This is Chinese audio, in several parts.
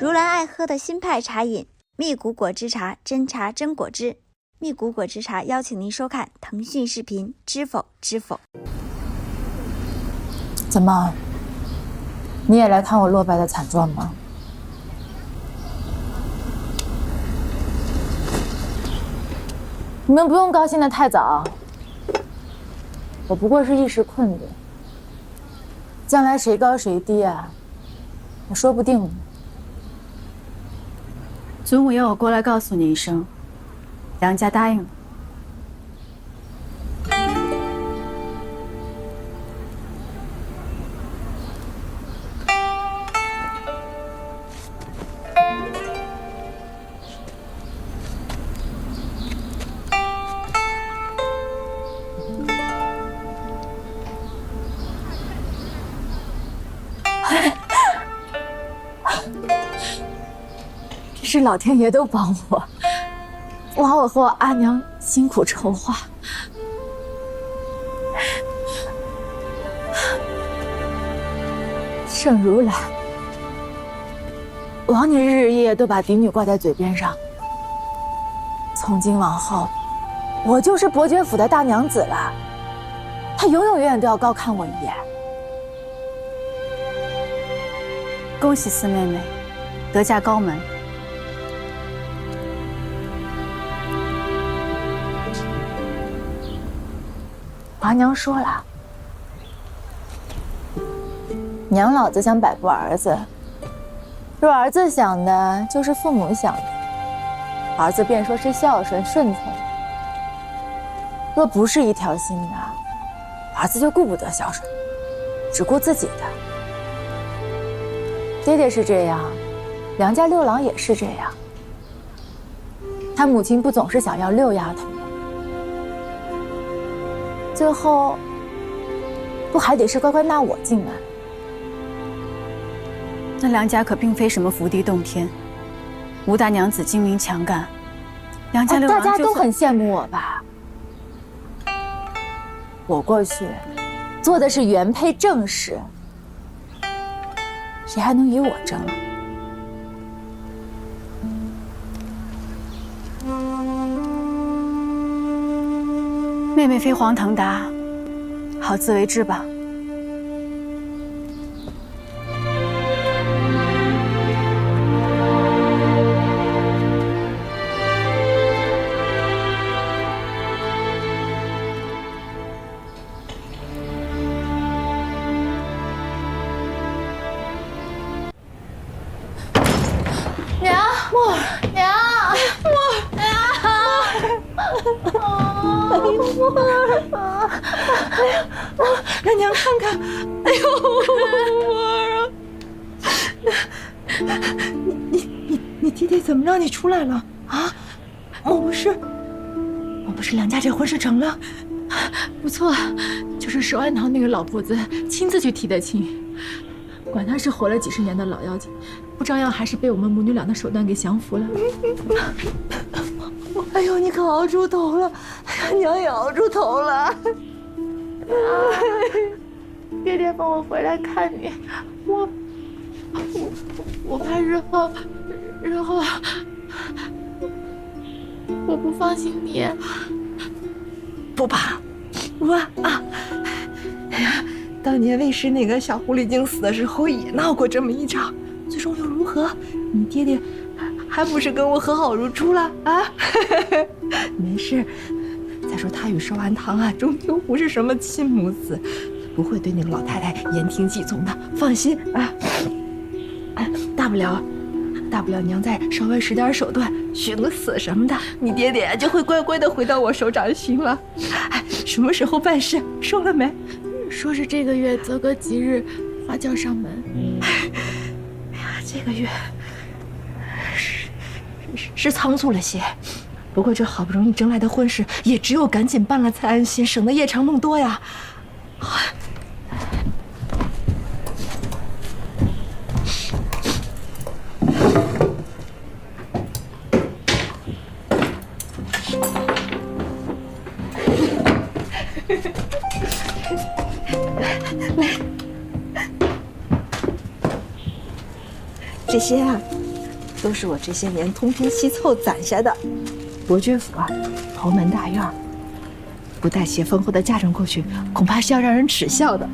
如兰爱喝的新派茶饮蜜谷果汁茶，真茶真果汁。蜜谷果汁茶邀请您收看腾讯视频知否知否。怎么，你也来看我落败的惨状吗？你们不用高兴得太早，我不过是一时困顿，将来谁高谁低啊，也说不定呢。祖母要我过来告诉你一声，梁家答应了。是老天爷都帮我，枉我和我阿娘辛苦筹划。盛如兰，枉你日日夜夜都把嫡女挂在嘴边上。从今往后，我就是伯爵府的大娘子了，她永永远远都要高看我一眼。恭喜四妹妹得嫁高门。华娘说了，娘老子想摆布儿子，若儿子想的就是父母想的，儿子便说是孝顺顺从；若不是一条心的，儿子就顾不得孝顺，只顾自己的。爹爹是这样，梁家六郎也是这样。他母亲不总是想要六丫头吗？最后，不还得是乖乖纳我进门？那梁家可并非什么福地洞天，吴大娘子精明强干，梁家六郎大家都很羡慕我吧？我过去做的是原配正事，谁还能与我争啊？妹妹飞黄腾达，好自为之吧。娘，墨儿，娘，墨儿，墨儿，哎呀，让娘看看，哎呦，墨儿啊，你爹爹怎么让你出来了啊？莫不是梁家这婚事成了？不错，就是寿安堂那个老婆子亲自去提的亲，管他是活了几十年的老妖精，不照样还是被我们母女俩的手段给降服了。哎呦，你可熬出头了！哎呀，娘也熬出头了。爹爹放我回来看你，我怕日后我不放心你。不怕，我啊，哎呀，当年魏氏那个小狐狸精死的时候也闹过这么一场，最终又如何？你爹爹还不是跟我和好如初了啊？没事，再说他与寿安堂啊，终究不是什么亲母子，不会对那个老太太言听计从的，放心啊。大不了娘再稍微使点手段，寻个死什么的，你爹爹就会乖乖的回到我手掌心了。哎，什么时候办事？说了没？说是这个月择个吉日发轿上门。哎呀，这个月是仓促了些，不过这好不容易争来的婚事，也只有赶紧办了才安心，省得夜长梦多呀。这些啊，都是我这些年东拼西凑攒下的。伯爵府啊，豪门大院，不带携丰厚的嫁妆过去，恐怕是要让人耻笑的。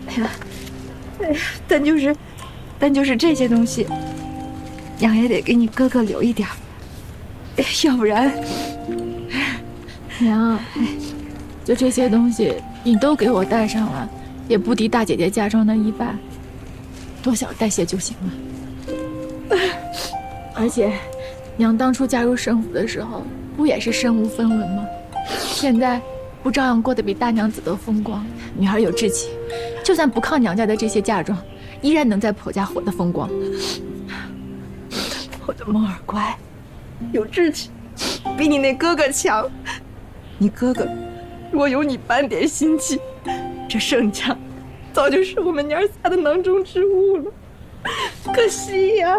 哎呀，但就是这些东西，娘也得给你哥哥留一点，要不然，娘，就这些东西你都给我带上了，也不敌大姐姐嫁妆的一半，多小带些就行了。而且，娘当初嫁入盛府的时候，不也是身无分文吗？现在不照样过得比大娘子都风光？女儿有志气，就算不靠娘家的这些嫁妆，依然能在婆家活得风光。我的梦儿乖，有志气，比你那哥哥强。你哥哥若有你半点心气，这盛家早就是我们娘儿仨的囊中之物了。可惜呀，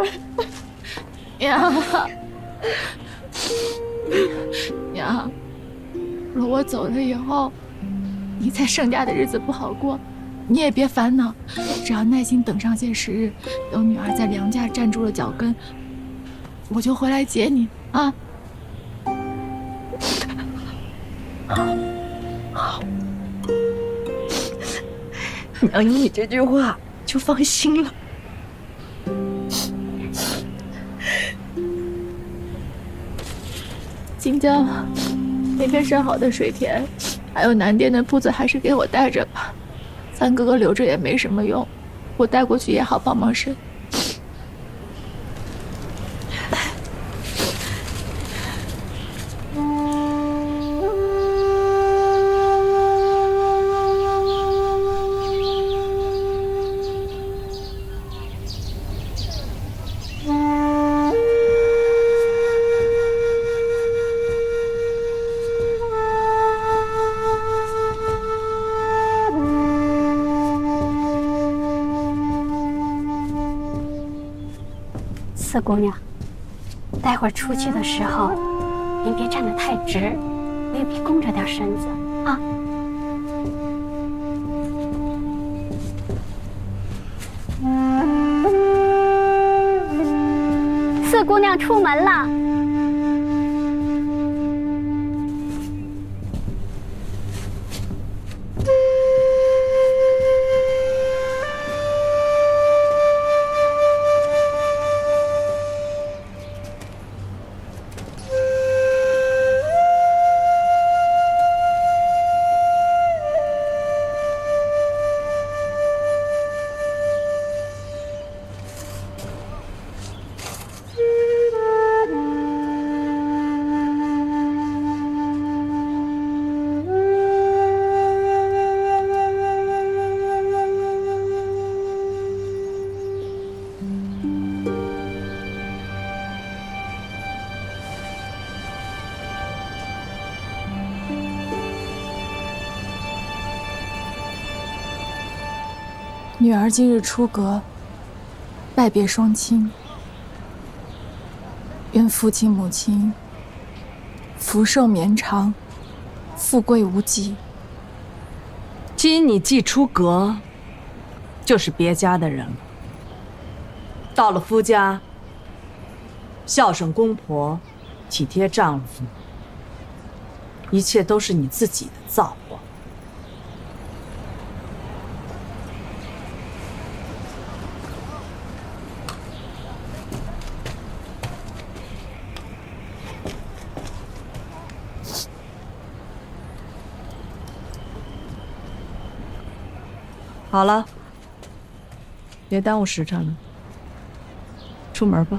娘，若我走了以后，你在盛家的日子不好过，你也别烦恼，只要耐心等上些时日，等女儿在梁家站住了脚跟，我就回来接你啊。好，娘有你这句话就放心了。金江，那边设好的水田，还有南店的铺子，还是给我带着吧。三哥哥留着也没什么用，我带过去也好帮忙身。四姑娘，待会儿出去的时候，您别站得太直，未必弓着点身子啊。四姑娘出门了。女儿今日出阁，拜别双亲，愿父亲母亲福寿绵长，富贵无极。今你既出阁，就是别家的人了。到了夫家，孝顺公婆，体贴丈夫，一切都是你自己的造化。好了，别耽误时辰了，出门吧。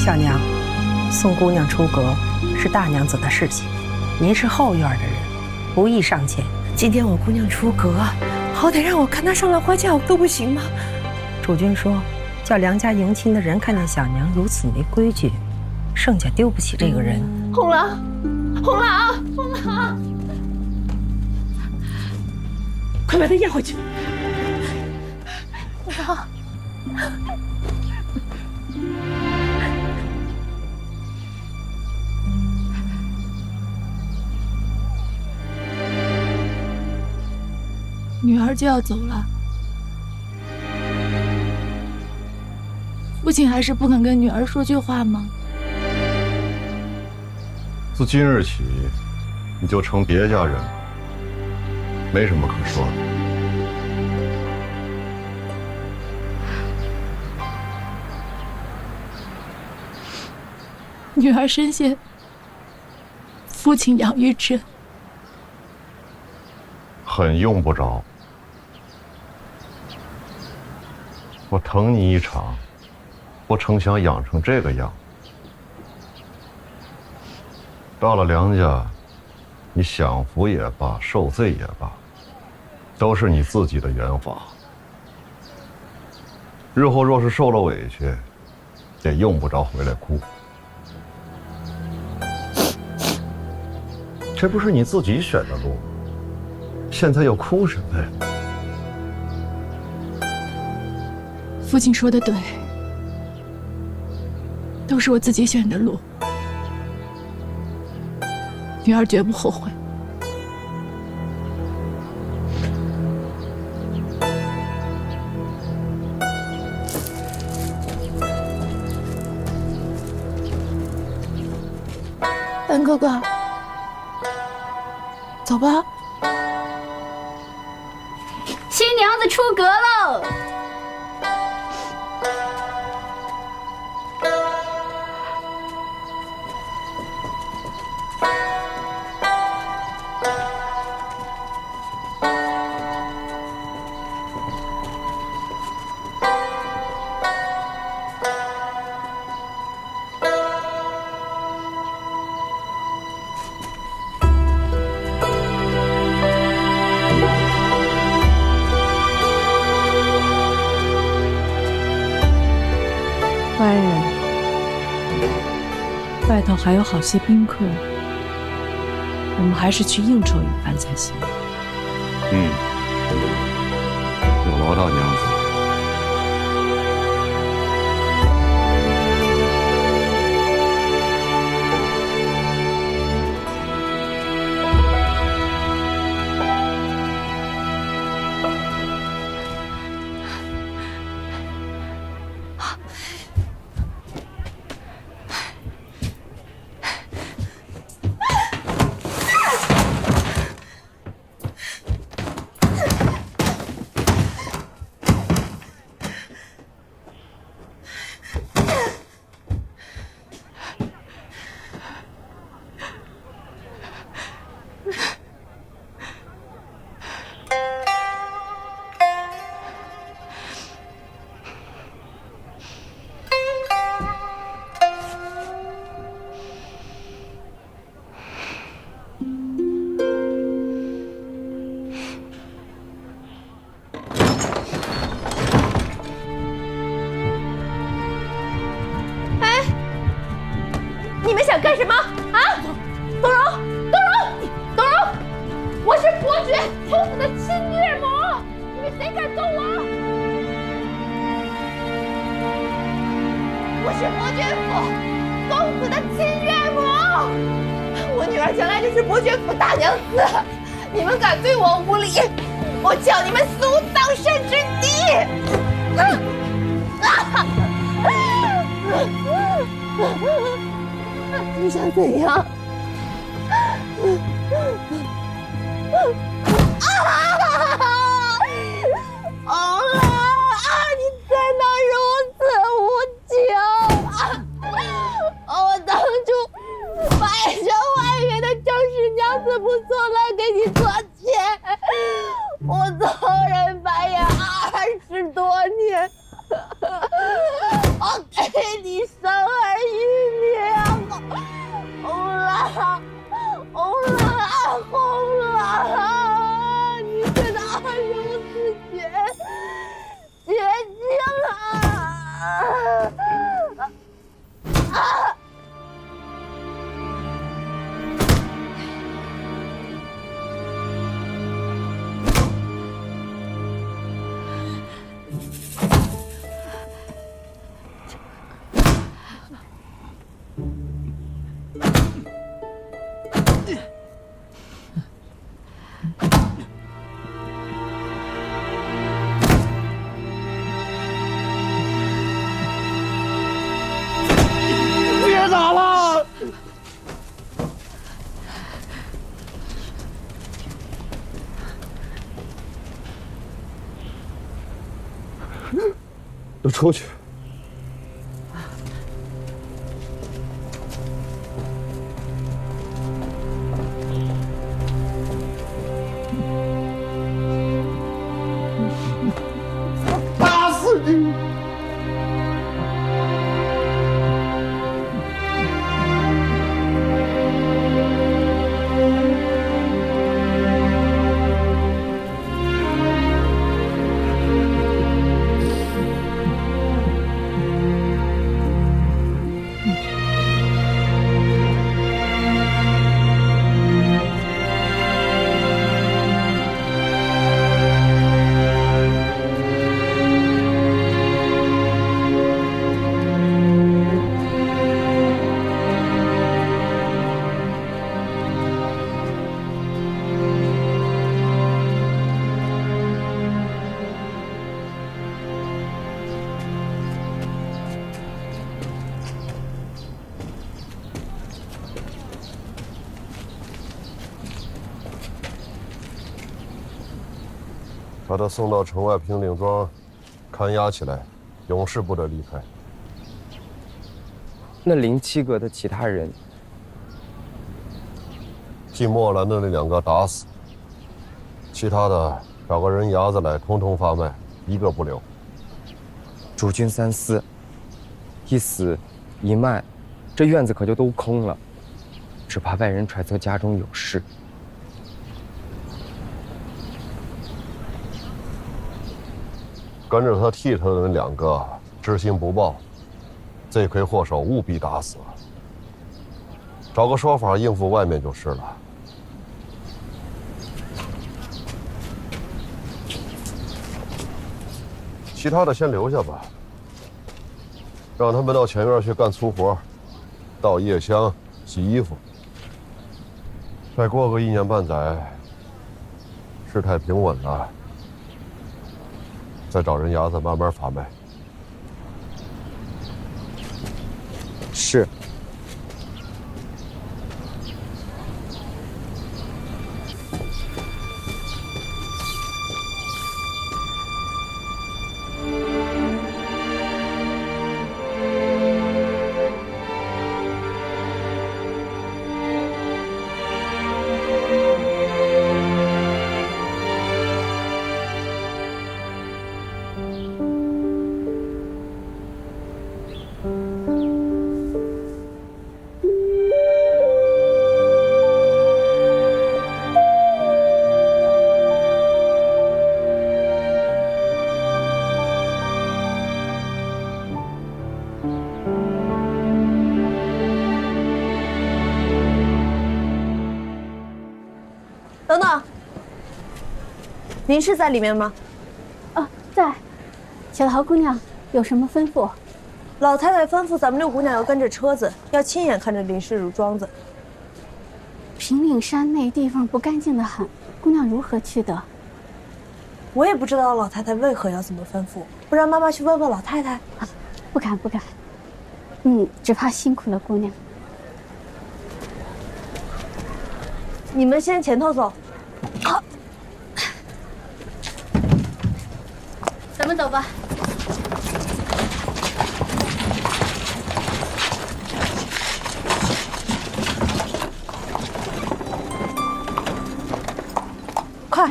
小娘，送姑娘出阁是大娘子的事情，您是后院的人，不宜上前。今天我姑娘出阁，好歹让我看她上了花轿都不行吗？主君说，叫梁家迎亲的人看见小娘如此没规矩，盛家丢不起这个人。红郎，红郎，红郎，快把她押回去！红郎。女儿就要走了，父亲还是不肯跟女儿说句话吗？自今日起，你就成别家人了，没什么可说的。女儿深陷父亲养育之恩，很用不着。我疼你一场，不成想养成这个样。到了梁家，你享福也罢，受罪也罢，都是你自己的缘法。日后若是受了委屈，也用不着回来哭。这不是你自己选的路，现在又哭什么呀？父亲说的对，都是我自己选的路，女儿绝不后悔。安哥哥，走吧。新娘子出阁喽！官人，外头还有好些宾客，我们还是去应酬一番才行。有劳大娘子。你们想干什么啊？董荣，我是伯爵公子的亲岳母，你们谁敢动我？我是伯爵府公子的亲岳母，我女儿将来就是伯爵府大娘子，你们敢对我无礼，我叫你们死无葬身之地！你想怎样？欧郎啊，你怎能如此无情？我当初买着外面的正室娘子不做来给你做妾，我遭人白眼20多年，我给你生儿育都出去。打死你！把他送到城外平顶庄，看押起来，永世不得离开。那07阁的其他人，替墨兰的那2个打死，其他的找个人牙子来，通通发卖，一个不留。主君3思，一死一卖，这院子可就都空了，只怕外人揣测家中有事。跟着他替他的那2个知心不报，罪魁祸首务必打死，找个说法应付外面就是了。其他的先留下吧，让他们到前院去干粗活，倒夜香、洗衣服。再过个1年半载，事态平稳了，再找人牙子慢慢发卖。是。等等，您是在里面吗？哦，在。小桃姑娘有什么吩咐？老太太吩咐咱们6姑娘要跟着车子，要亲眼看着林氏如庄子。平岭山那地方不干净的很，姑娘如何去的？我也不知道老太太为何要这么吩咐，不然妈妈去问问老太太。啊，不敢不敢。只怕辛苦了姑娘。你们先前头走。好，咱们走吧。快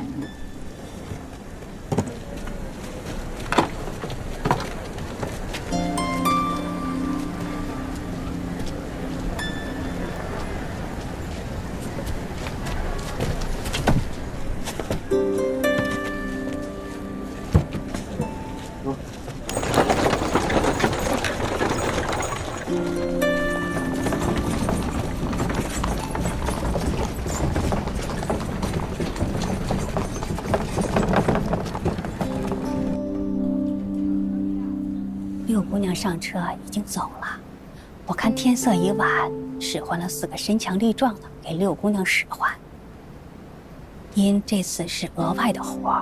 ！6姑娘上车已经走了，我看天色已晚，使唤了4个身强力壮的给6姑娘使唤。因这次是额外的活，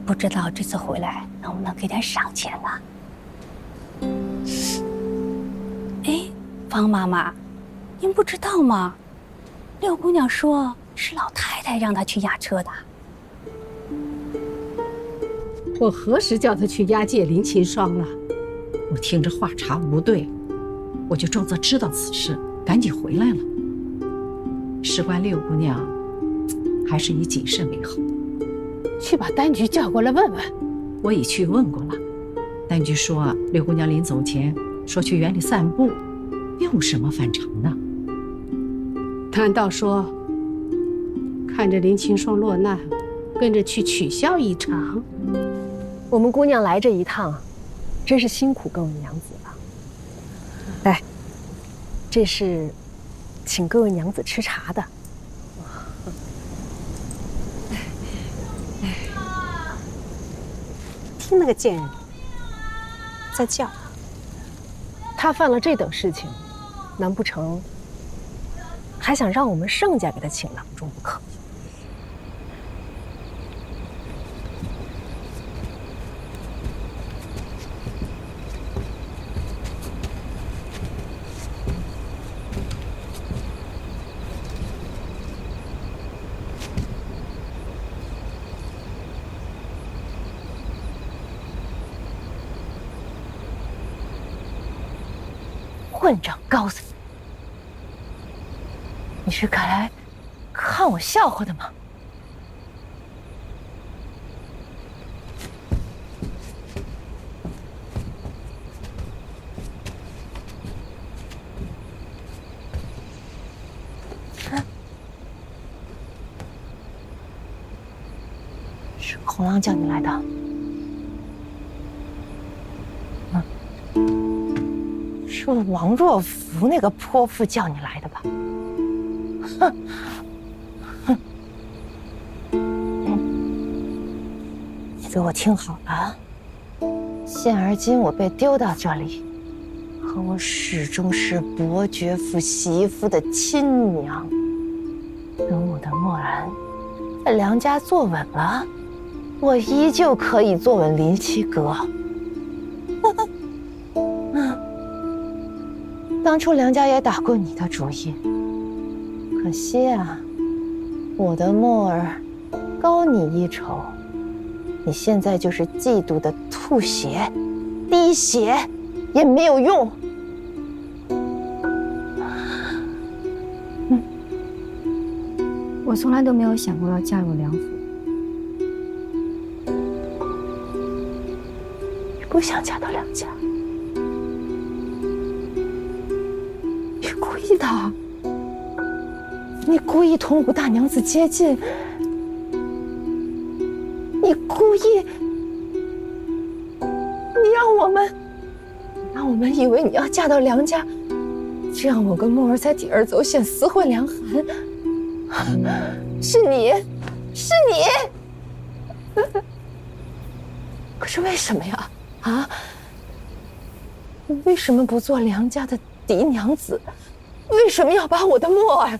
不知道这次回来能不能给点赏钱呢？哎，方妈妈，您不知道吗？6姑娘说是老太太让她去押车的。我何时叫他去押解林清霜了？我听着话茬不对，我就装作知道此事，赶紧回来了。事关六姑娘，还是以谨慎为好。去把丹菊叫过来问问。我已去问过了，丹菊说六姑娘临走前说去园里散步，并无什么反常的。难道说看着林清霜落难，跟着去取笑一场？我们姑娘来这一趟，真是辛苦各位娘子了。来，这是请各位娘子吃茶的。听那个贱人在叫，他犯了这等事情，难不成还想让我们盛家给他请郎中不可？混账高僧！你是赶来看我笑话的吗？是红郎叫你来的。是王若弗那个泼妇叫你来的吧？哼！你给我听好了，现而今我被丢到这里，可我始终是伯爵府媳妇的亲娘。等我的默然在梁家坐稳了，我依旧可以坐稳林七阁。当初梁家也打过你的主意，可惜啊，我的默儿高你一筹，你现在就是嫉妒的吐血、滴血也没有用。我从来都没有想过要嫁入梁府。你不想嫁到梁家？故意的，你故意同武大娘子接近，你故意，你让我们以为你要嫁到梁家，这样我跟默儿才铤而走险，死毁梁寒。是你，是你。可是为什么呀？啊？你为什么不做梁家的嫡娘子？为什么要把我的默儿？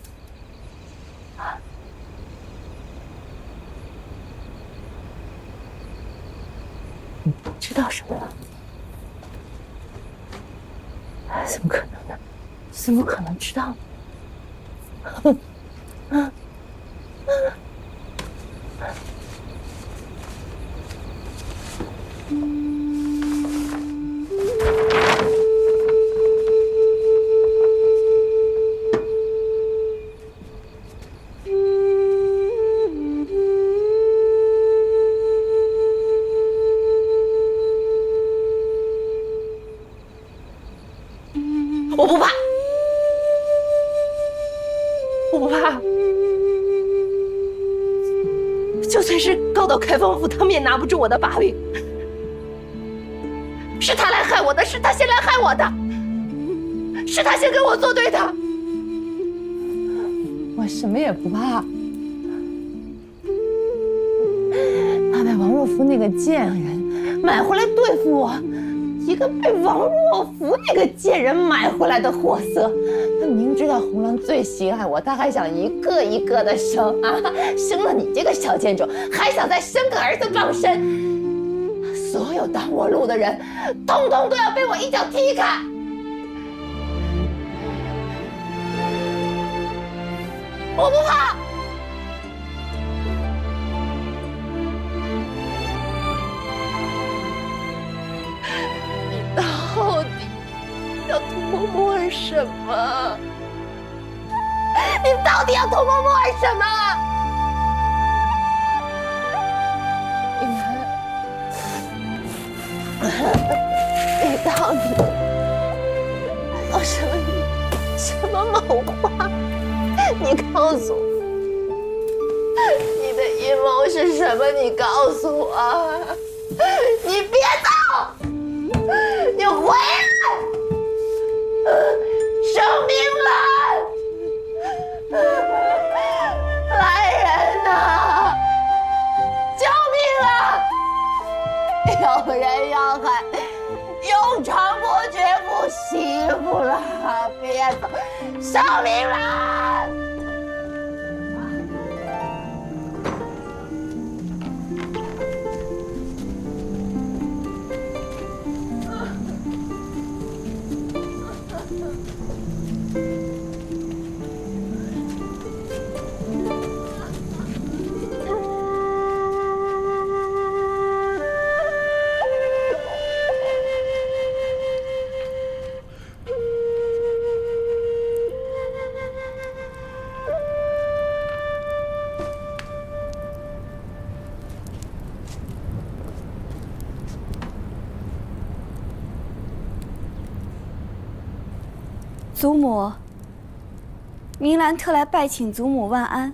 你知道什么了？怎么可能呢？怎么可能知道呢？我不怕，我不怕。就算是告到开封府，他们也拿不住我的把柄。是他来害我的，是他先来害我的，是他先跟我作对的。我什么也不怕。他被王若弗那个贱人买回来对付我。一个被王若弗那个贱人买回来的货色，他明知道红郎最喜爱我，他还想一个一个的生啊！生了你这个小贱种，还想再生个儿子傍身。所有挡我路的人，通通都要被我一脚踢开。我不怕。玩什么？你到底要偷摸摸玩什么？你到底有什么谋划？你告诉我，你的阴谋是什么？你告诉我，你别走，你回来，生命来，来人呐，救命啊！有人要喊永长伯爵夫媳妇了，别走，生命来！祖母，明兰特来拜请祖母万安。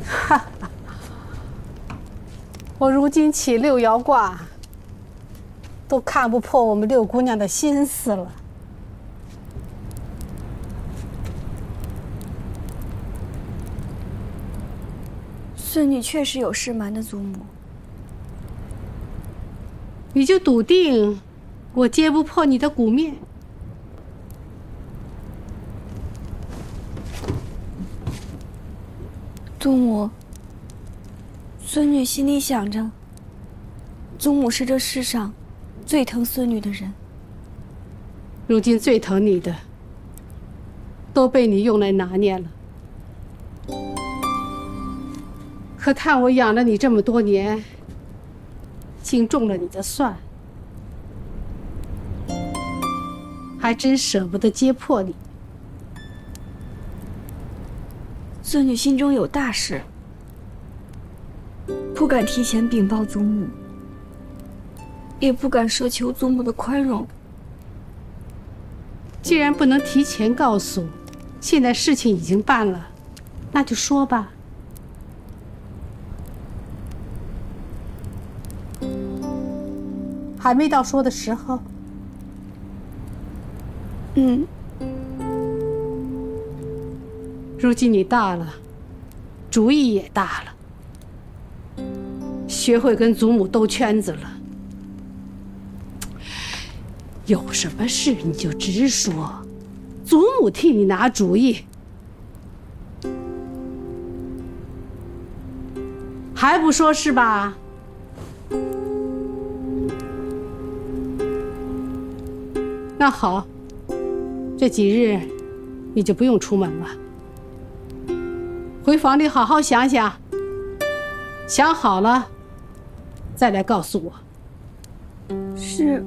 哈哈，我如今起六爻卦，都看不破我们六姑娘的心思了。孙女确实有事瞒的祖母，你就笃定我揭不破你的骨面？祖母，孙女心里想着，祖母是这世上最疼孙女的人。如今最疼你的，都被你用来拿捏了。可叹我养了你这么多年，竟中了你的算，还真舍不得揭破你。孙女心中有大事，不敢提前禀报祖母，也不敢奢求祖母的宽容。既然不能提前告诉，现在事情已经办了，那就说吧。还没到说的时候。如今你大了，主意也大了，学会跟祖母兜圈子了。有什么事你就直说，祖母替你拿主意。还不说是吧？那好，这几日你就不用出门了，回房里好好想想，想好了再来告诉我。是。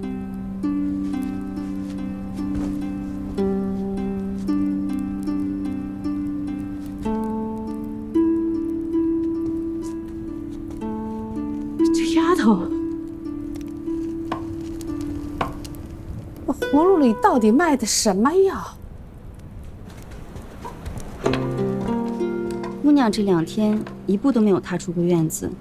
这丫头，葫芦里到底卖的什么药？姑娘这2天一步都没有踏出过院子，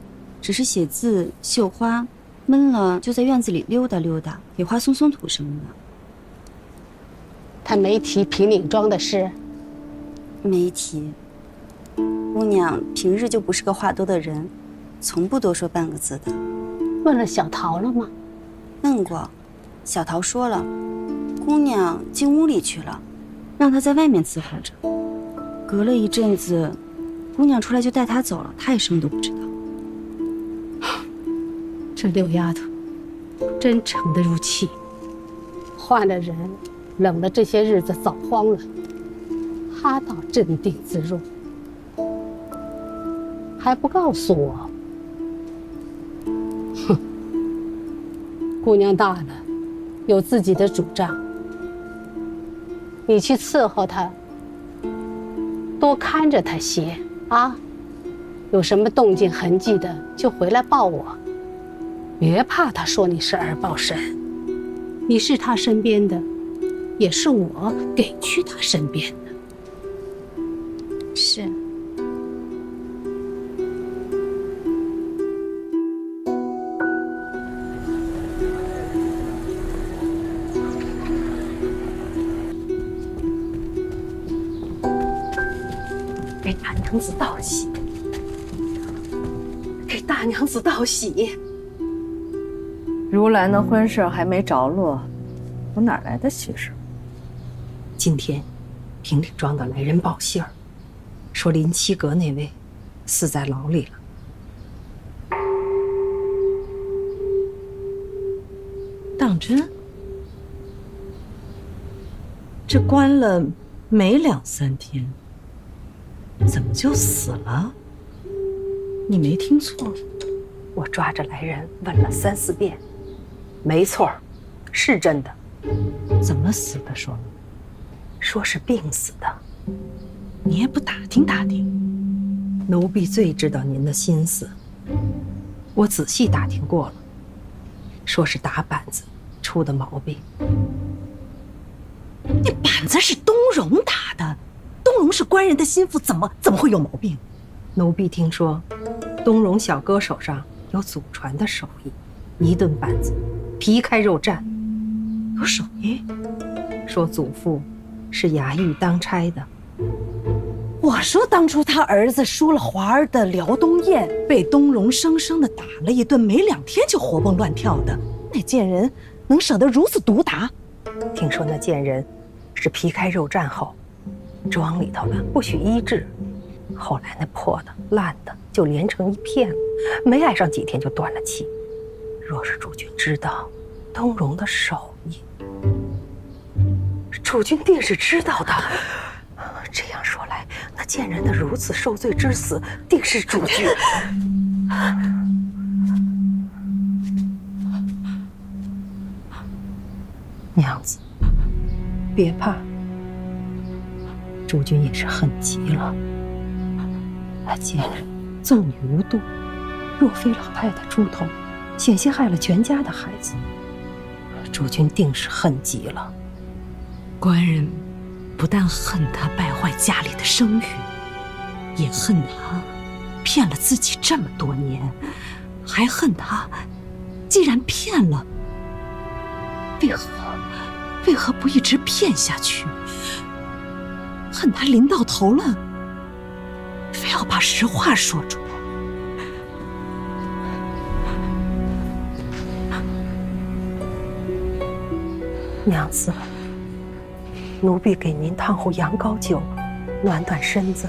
只是写字、绣花，闷了就在院子里溜达溜达，给花松松土什么的。她没提平岭庄的事？没提。姑娘平日就不是个话多的人，从不多说半个字的。问了小桃了吗？问过，小桃说了，姑娘进屋里去了，让她在外面伺候着。隔了一阵子，姑娘出来就带她走了，她也什么都不知道。这六丫头真诚得入气，换了人，冷了这些日子早慌了。他倒镇定自若，还不告诉我。哼，姑娘大了，有自己的主张，你去伺候她，多看着她些啊。有什么动静痕迹的，就回来报我，别怕她说你是儿抱婶，你是她身边的，也是我给去她身边的。是。给大娘子道喜，给大娘子道喜。如兰的婚事还没着落，我哪来的喜事？今天平顶庄的来人报信儿，说林七阁那位死在牢里了。当真？这关了没2、3天，怎么就死了？你没听错，我抓着来人问了3、4遍，没错，是真的。怎么死的？说是病死的。你也不打听打听？奴婢最知道您的心思，我仔细打听过了，说是打板子出的毛病。那板子是东荣打的，东荣是官人的心腹，怎么会有毛病？奴婢听说，东荣小哥手上有祖传的手艺，一顿板子皮开肉绽。有手艺？说祖父是衙役当差的。我说当初他儿子输了华儿的辽东宴，被东荣生生的打了一顿，没2天就活蹦乱跳的。那贱人能舍得如此毒打？听说那贱人是皮开肉绽后，庄里头的不许医治，后来那破的烂的就连成一片了，没挨上几天就断了气。若是主君知道东荣的手艺，主君定是知道的。这样说来，那贱人的如此受罪之死，定是主君。娘子，别怕，主君也是恨极了。那贱人纵女无度，若非老太太出头，险些害了全家的孩子，主君定是恨极了。官人不但恨他败坏家里的声誉，也恨他骗了自己这么多年，还恨他既然骗了，为何不一直骗下去？恨他临到头了，非要把实话说出来。娘子，奴婢给您烫壶羊羔酒，暖暖身子。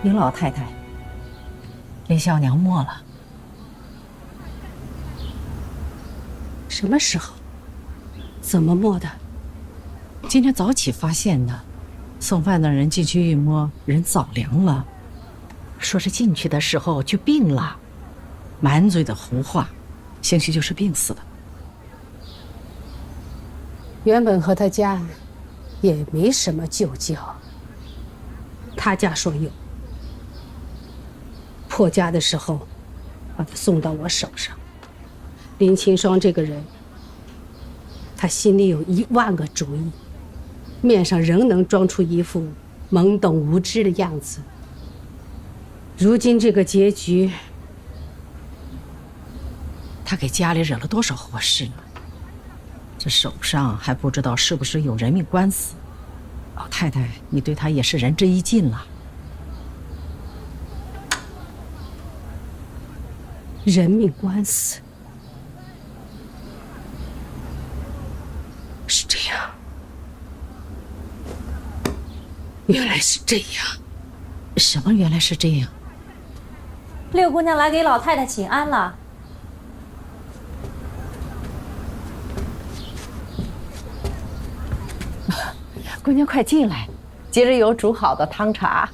林老太太，林小娘没了。什么时候？怎么没的？今天早起发现的，送饭的人进去一摸，人早凉了。说是进去的时候就病了，满嘴的胡话，兴许就是病死的。原本和他家也没什么旧交，他家说有。破家的时候，把他送到我手上。林清霜这个人，他心里有10000个主意，面上仍能装出一副懵懂无知的样子。如今这个结局，他给家里惹了多少祸事呢？这手上还不知道是不是有人命官司。老太太，你对他也是仁至义尽了。人命官司是这样，原来是这样。什么原来是这样？六姑娘来给老太太请安了。姑娘快进来，今日有煮好的汤茶。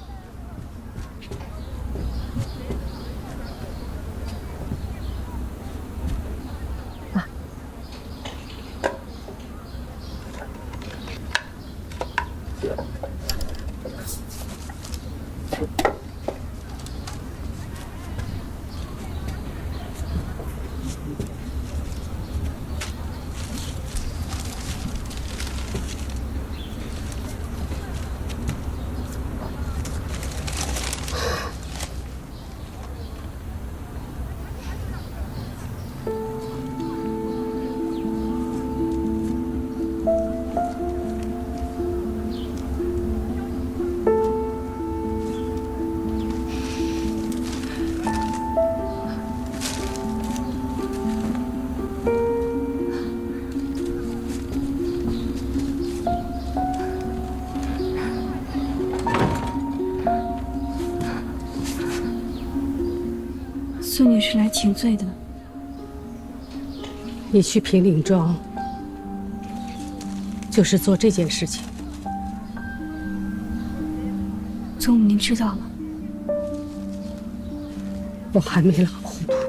孙女是来请罪的。你去平岭庄，就是做这件事情。祖母，您知道了？我还没老糊涂。